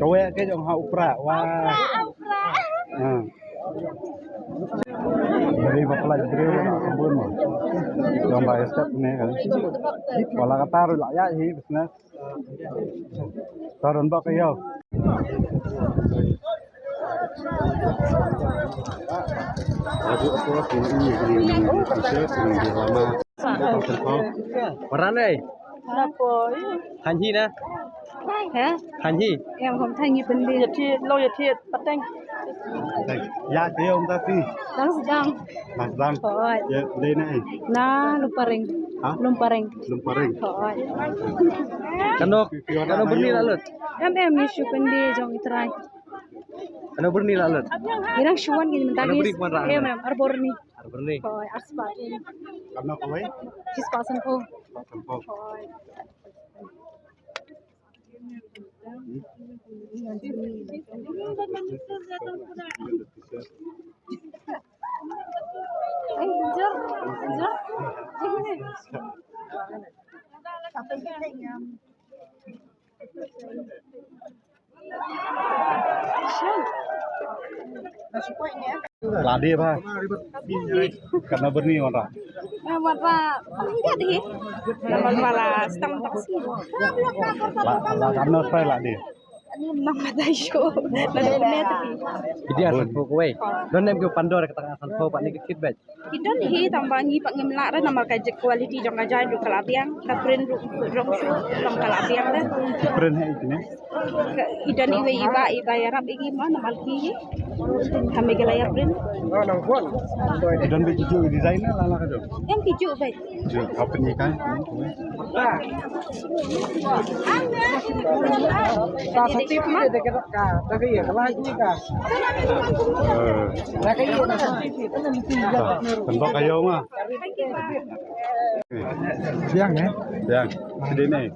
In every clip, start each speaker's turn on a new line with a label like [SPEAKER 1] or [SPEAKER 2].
[SPEAKER 1] Kowe ke jong ha upra wah. Beri bapak lagi beri kebun mah. Jom bayar step ni kan. Kalau kata taruh lah ya sih bisnes. Taruh bak kaya. Aduh aku ini t-shirt yang lama. Warna ni?
[SPEAKER 2] Apa?
[SPEAKER 1] Hanji na?
[SPEAKER 2] Hả?
[SPEAKER 1] Hanji.
[SPEAKER 2] Em không thay như bên đi thì lâu giờ thì bắt tay.
[SPEAKER 1] Ya dia om tadi.
[SPEAKER 2] Đang sedang.
[SPEAKER 1] Nasdang.
[SPEAKER 2] Thôi.
[SPEAKER 1] Ya dia ni.
[SPEAKER 2] Nah, lupa ring.
[SPEAKER 1] Hah?
[SPEAKER 2] Lupa ring.
[SPEAKER 1] Lumparing.
[SPEAKER 2] Thôi.
[SPEAKER 1] Kano berni lalut.
[SPEAKER 2] Em isu bên đi trong Israel.
[SPEAKER 1] Kano berni lalut.
[SPEAKER 2] Irang shuan gini mentagi.
[SPEAKER 1] Kano beri kemana?
[SPEAKER 2] Em arborni.
[SPEAKER 1] Berni.
[SPEAKER 2] Thôi, arspat.
[SPEAKER 1] Kano kowe?
[SPEAKER 2] Kispasan ko.
[SPEAKER 1] Tempo.
[SPEAKER 2] Thôi. Jom.
[SPEAKER 1] Ladi apa? Karena berni orang.
[SPEAKER 2] Warna jadi. Warna setang taksi.
[SPEAKER 1] Lah karena saya ladi.
[SPEAKER 2] Ano naman tayo show? Nadapunet tapi.
[SPEAKER 1] Jadi asal kowe. Don nem ke pandor ke tengah asal pak ni kit batch.
[SPEAKER 2] Idon hi tambah ngi pak ngemlak ran nama kajek quality jong kajai do kalabiang ka print rong show jong kalabiang ran.
[SPEAKER 1] Print hai ini.
[SPEAKER 2] Idon iba ya rap igi mana malki. Kami gelaya print.
[SPEAKER 1] Oh nang kuat. Don be juju designer lala ka dong.
[SPEAKER 2] Em kiju baik.
[SPEAKER 1] Juju apa ni kan?
[SPEAKER 2] Tip mah.
[SPEAKER 1] Tembak kayo mah.
[SPEAKER 3] Biang ya?
[SPEAKER 1] Yang sedih ni.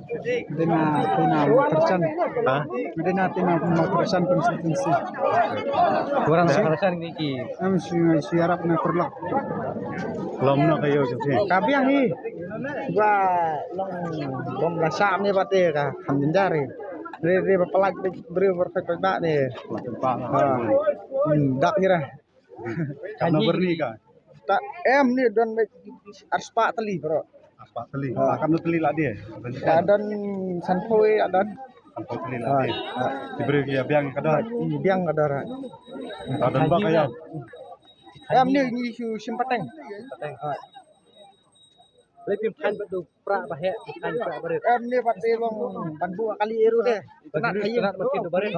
[SPEAKER 3] Tina persen.
[SPEAKER 1] Hah?
[SPEAKER 3] Tina persen konsistensi.
[SPEAKER 1] Kurang persen ni ki.
[SPEAKER 3] Si Arab na perlak.
[SPEAKER 1] Belum nak kayo kasi.
[SPEAKER 3] Kabiang ni. Long rasa ni pati ka hamdin jari. Re pelak beri perfect bak ni.
[SPEAKER 1] Tempat.
[SPEAKER 3] Dak kira.
[SPEAKER 1] Karena berni ka.
[SPEAKER 3] Tak ni don arspa teli bro.
[SPEAKER 1] Apa teli? Kamu teli lah dia.
[SPEAKER 3] Dan sanpoi adan.
[SPEAKER 1] Apa teli lah dia. Diberi dia biang kada.
[SPEAKER 3] Biang ada.
[SPEAKER 1] Ada bak kayo.
[SPEAKER 3] Ni isu simpateng.
[SPEAKER 1] Lebih kan betul pra bahaya kan pra berit.
[SPEAKER 3] Ni pati long banbu kali eru deh.
[SPEAKER 1] Kena kayu makin barit.